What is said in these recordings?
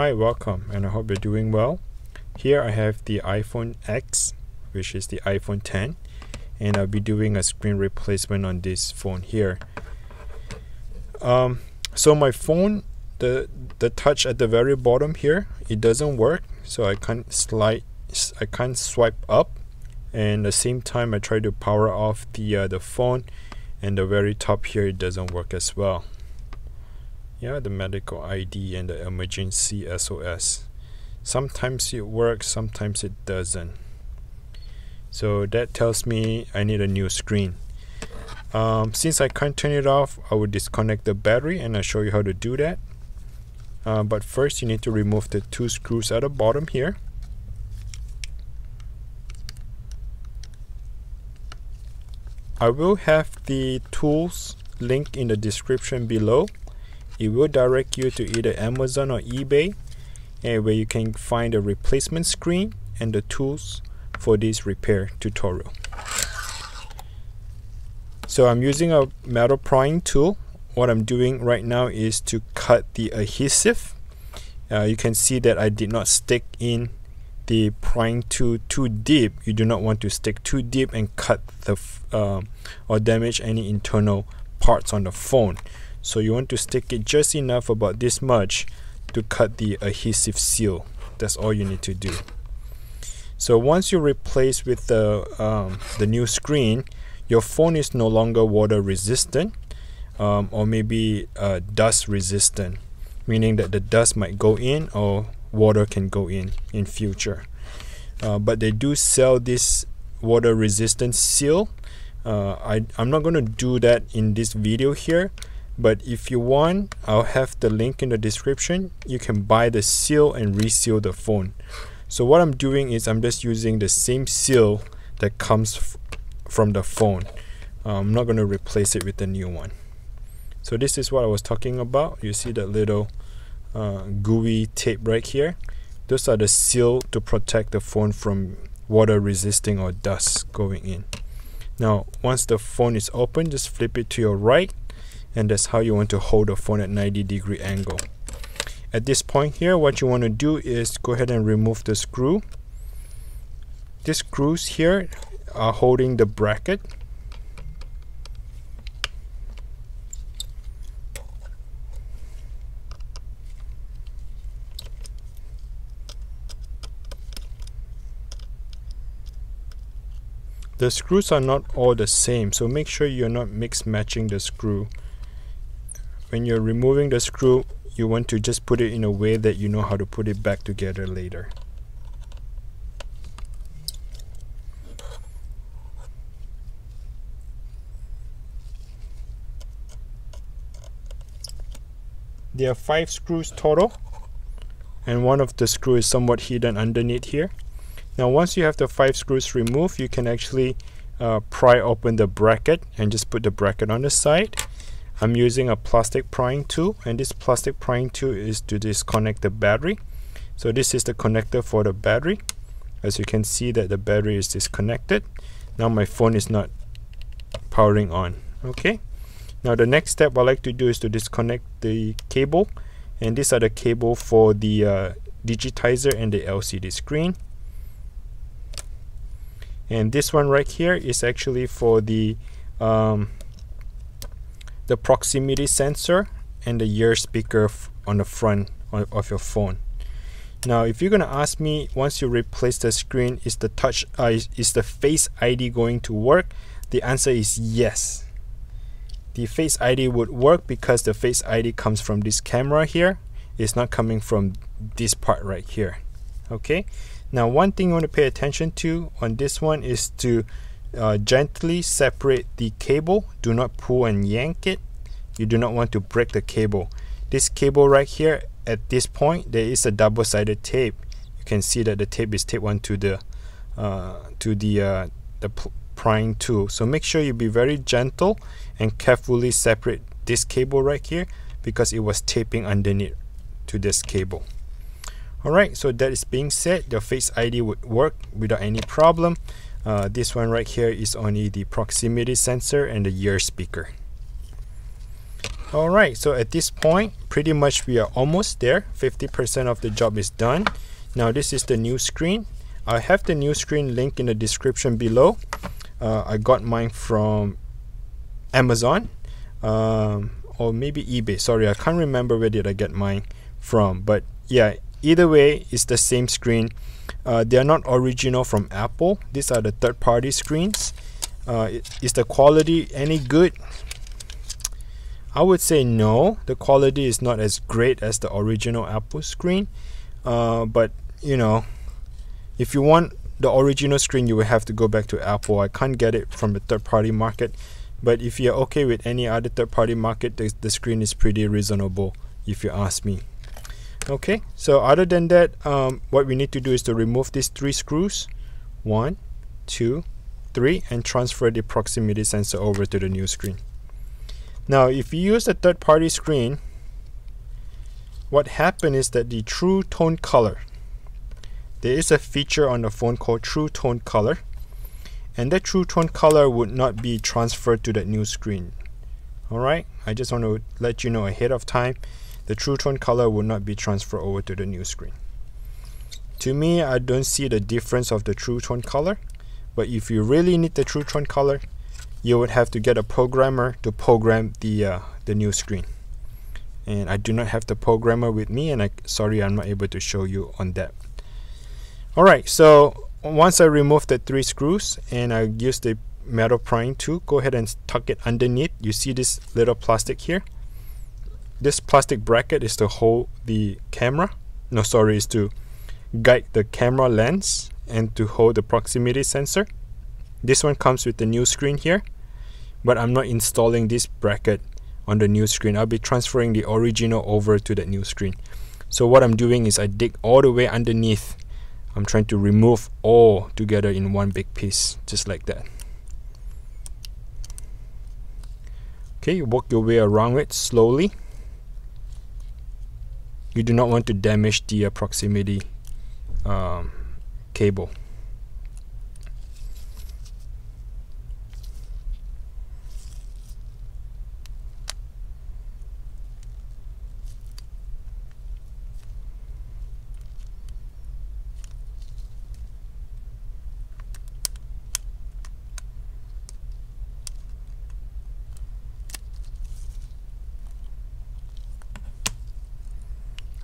Hi, welcome, and I hope you're doing well. Here I have the iPhone X, which is the iPhone 10, and I'll be doing a screen replacement on this phone here. So my phone, the touch at the very bottom here, it doesn't work, so I can't swipe up, and at the same time I try to power off the phone, and the very top here, it doesn't work as well. Yeah, the medical ID and the emergency SOS. Sometimes it works, sometimes it doesn't. So that tells me I need a new screen. Since I can't turn it off, I will disconnect the battery and I'll show you how to do that. But first you need to remove the two screws at the bottom here. I will have the tools linked in the description below. It will direct you to either Amazon or eBay, and where you can find a replacement screen and the tools for this repair tutorial. So I'm using a metal prying tool. What I'm doing right now is to cut the adhesive. You can see that I did not stick in the prying tool too deep. You do not want to stick too deep and cut the or damage any internal parts on the phone. So you want to stick it just enough, about this much, to cut the adhesive seal. That's all you need to do. So once you replace with the new screen, your phone is no longer water resistant, or maybe dust resistant, meaning that the dust might go in or water can go in future. But they do sell this water resistant seal. I'm not going to do that in this video here, but if you want, I'll have the link in the description. You can buy the seal and reseal the phone. So what I'm doing is I'm just using the same seal that comes from the phone. I'm not going to replace it with the new one. So this is what I was talking about. You see that little gooey tape right here. Those are the seal to protect the phone from water resisting or dust going in. Now once the phone is open, just flip it to your right, and that's how you want to hold the phone at 90-degree angle. At this point here, what you want to do is go ahead and remove the screw. These screws here are holding the bracket. The screws are not all the same, so make sure you're not mix matching the screw. When you're removing the screw, you want to just put it in a way that you know how to put it back together later. There are 5 screws total, and one of the screws is somewhat hidden underneath here. Now once you have the 5 screws removed, you can actually pry open the bracket and just put the bracket on the side. I'm using a plastic prying tool, and this plastic prying tool is to disconnect the battery. So this is the connector for the battery. As you can see that the battery is disconnected. Now my phone is not powering on. Okay. Now the next step I like to do is to disconnect the cable, and these are the cable for the digitizer and the LCD screen. And this one right here is actually for the proximity sensor and the ear speaker on the front of your phone. Now if you're gonna ask me, once you replace the screen, is the Face ID going to work? The answer is yes. The Face ID would work because the Face ID comes from this camera here. It's not coming from this part right here. Okay. Now one thing you want to pay attention to on this one is to gently separate the cable. Do not pull and yank it. You do not want to break the cable. This cable right here, at this point there is a double-sided tape. You can see that the tape is taped onto the prying tool. So make sure you be very gentle and carefully separate this cable right here, because it was taping underneath to this cable. Alright, so that is being said, the Face ID would work without any problem. This one right here is only the proximity sensor and the ear speaker. Alright, so at this point pretty much we are almost there. 50% of the job is done. Now this is the new screen. I have the new screen link in the description below. I got mine from Amazon or maybe eBay. Sorry, I can't remember where did I get mine from, but yeah, either way it's the same screen. They are not original from Apple. These are the third-party screens. Is the quality any good? I would say no. The quality is not as great as the original Apple screen, but you know, if you want the original screen you will have to go back to Apple. I can't get it from the third-party market, but if you're okay with any other third-party market, the screen is pretty reasonable if you ask me. Okay, so other than that, what we need to do is to remove these 3 screws, 1, 2, 3, and transfer the proximity sensor over to the new screen. Now if you use a third-party screen, what happened is that the true tone color, there is a feature on the phone called true tone color, and that true tone color would not be transferred to that new screen. Alright, I just want to let you know ahead of time, the true tone color will not be transferred over to the new screen. To me, I don't see the difference of the true tone color, but if you really need the true tone color, you would have to get a programmer to program the new screen. And I do not have the programmer with me, and sorry I'm not able to show you on that. Alright, so once I remove the 3 screws and I use the metal prying tool, go ahead and tuck it underneath. You see this little plastic here? This plastic bracket is to hold the camera. No, sorry, is to guide the camera lens and to hold the proximity sensor. This one comes with the new screen here, but I'm not installing this bracket on the new screen. I'll be transferring the original over to the new screen. So what I'm doing is I dig all the way underneath. I'm trying to remove all together in one big piece, just like that. Okay, work your way around it slowly. You do not want to damage the proximity cable.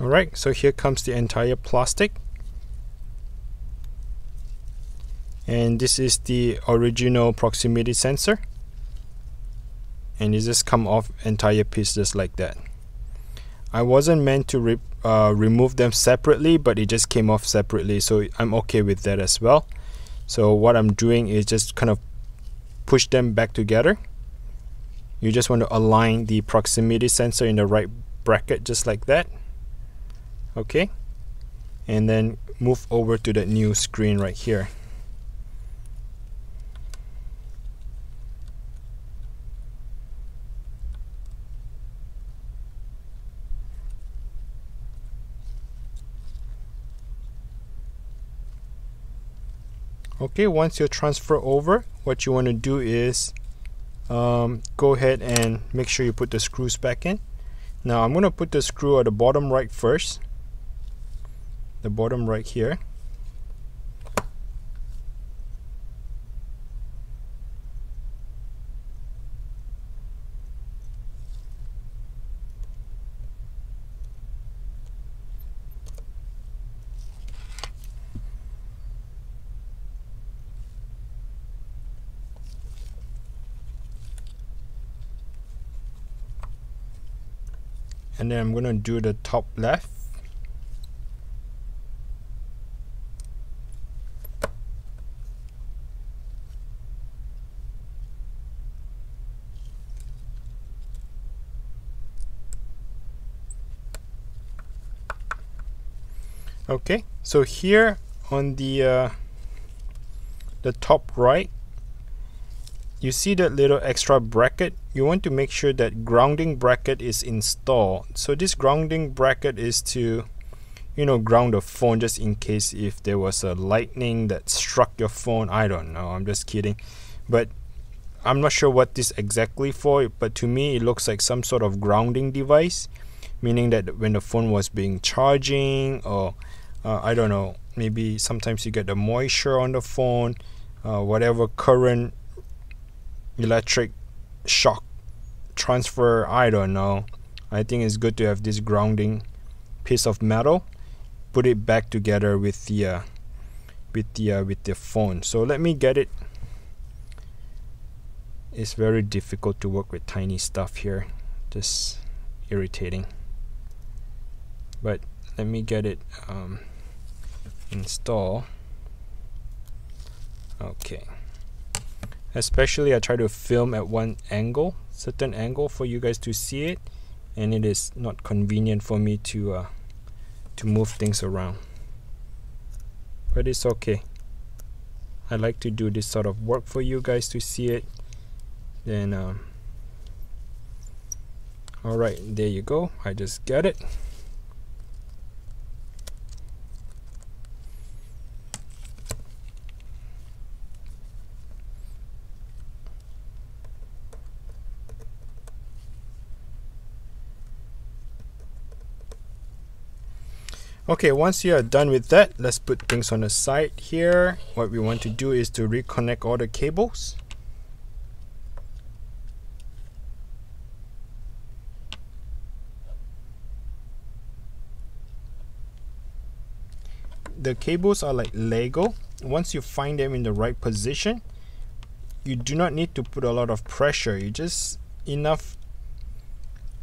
Alright, so here comes the entire plastic, and this is the original proximity sensor, and it just come off entire piece just like that. I wasn't meant to remove them separately, but it just came off separately, so I'm okay with that as well. So what I'm doing is just kind of push them back together. You just want to align the proximity sensor in the right bracket just like that. Okay, and then move over to the new screen right here. Okay, once you transfer over, what you want to do is go ahead and make sure you put the screws back in. Now I'm going to put the screw at the bottom right first. The bottom right here. And then I'm going to do the top left. Okay, so here on the top right, you see that little extra bracket. You want to make sure that grounding bracket is installed. So this grounding bracket is to, you know, ground the phone just in case if there was a lightning that struck your phone. I don't know, I'm just kidding. But I'm not sure what this exactly for, but to me it looks like some sort of grounding device, meaning that when the phone was being charging, or I don't know, maybe sometimes you get the moisture on the phone, whatever current, electric shock transfer, I don't know. I think it's good to have this grounding piece of metal, put it back together with the phone. So let me get it. It's very difficult to work with tiny stuff here, just irritating, but let me get it install. Okay, especially I try to film at one angle, certain angle, for you guys to see it, and it is not convenient for me to move things around, but it's okay. I like to do this sort of work for you guys to see it. Then alright, there you go. I just got it. Okay, once you are done with that, let's put things on the side here. What we want to do is to reconnect all the cables. The cables are like Lego. Once you find them in the right position, you do not need to put a lot of pressure. You just enough.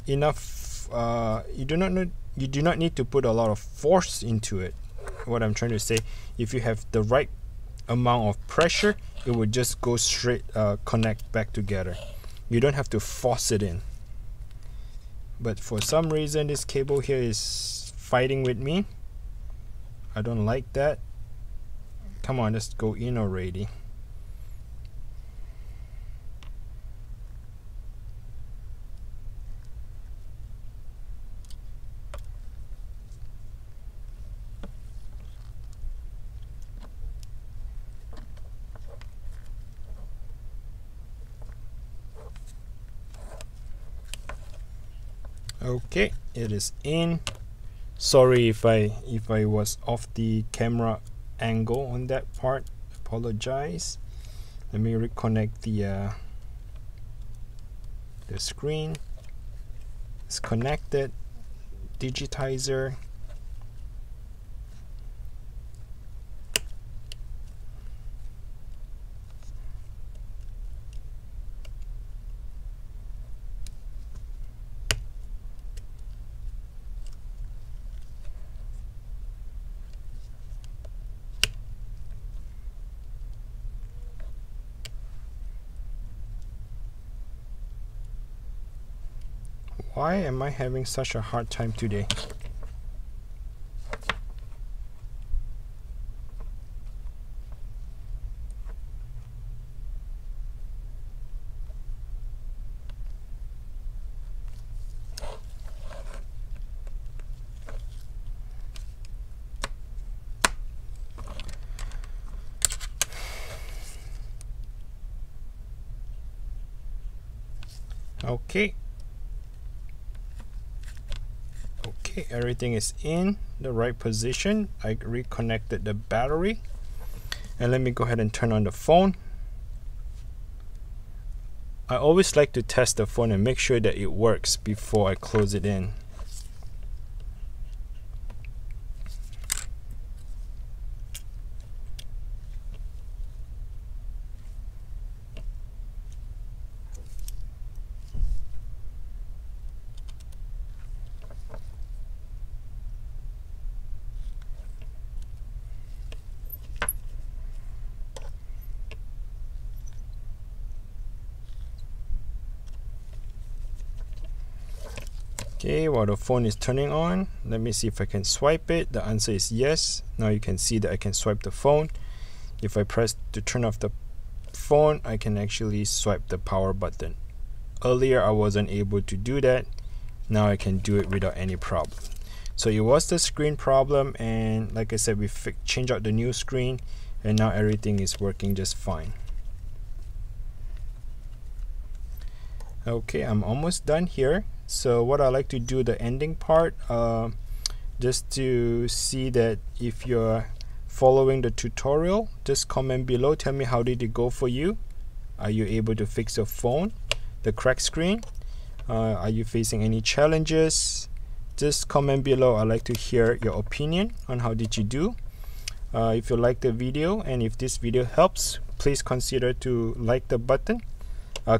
You do not need to put a lot of force into it. What I'm trying to say, if you have the right amount of pressure, it would just go straight, connect back together. You don't have to force it in. But for some reason, this cable here is fighting with me. I don't like that. Come on, let's go in already. Okay, it is in. Sorry if I was off the camera angle on that part. Apologize. Let me reconnect the screen. It's connected. Digitizer. Why am I having such a hard time today? Okay. Everything is in the right position. I reconnected the battery, and let me go ahead and turn on the phone. I always like to test the phone and make sure that it works before I close it in. Okay, while the phone is turning on, let me see if I can swipe it. The answer is yes. Now you can see that I can swipe the phone. If I press to turn off the phone, I can actually swipe the power button. Earlier I wasn't able to do that. Now I can do it without any problem. So it was the screen problem, and like I said, we changed out the new screen, and now everything is working just fine. Okay, I'm almost done here. So what I like to do, the ending part, just to see that if you're following the tutorial, just comment below, tell me how did it go for you. Are you able to fix your phone, the cracked screen? Are you facing any challenges? Just comment below. I like to hear your opinion on how did you do. If you like the video and if this video helps, please consider to like the button.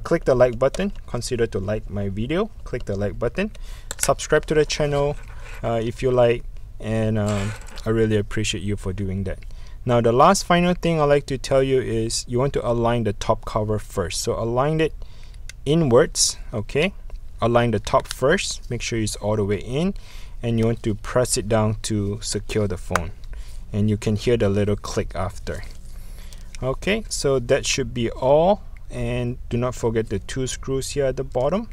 Click the like button. Consider to like my video. Click the like button. Subscribe to the channel if you like, and I really appreciate you for doing that. Now the last final thing I like to tell you is you want to align the top cover first. So align it inwards. Okay, align the top first. Make sure it's all the way in, and you want to press it down to secure the phone, and you can hear the little click after. Okay, so that should be all. And do not forget the 2 screws here at the bottom,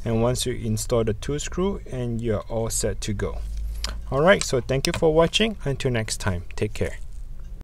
and once you install the 2 screw, and you're all set to go. Alright, so thank you for watching. Until next time, take care.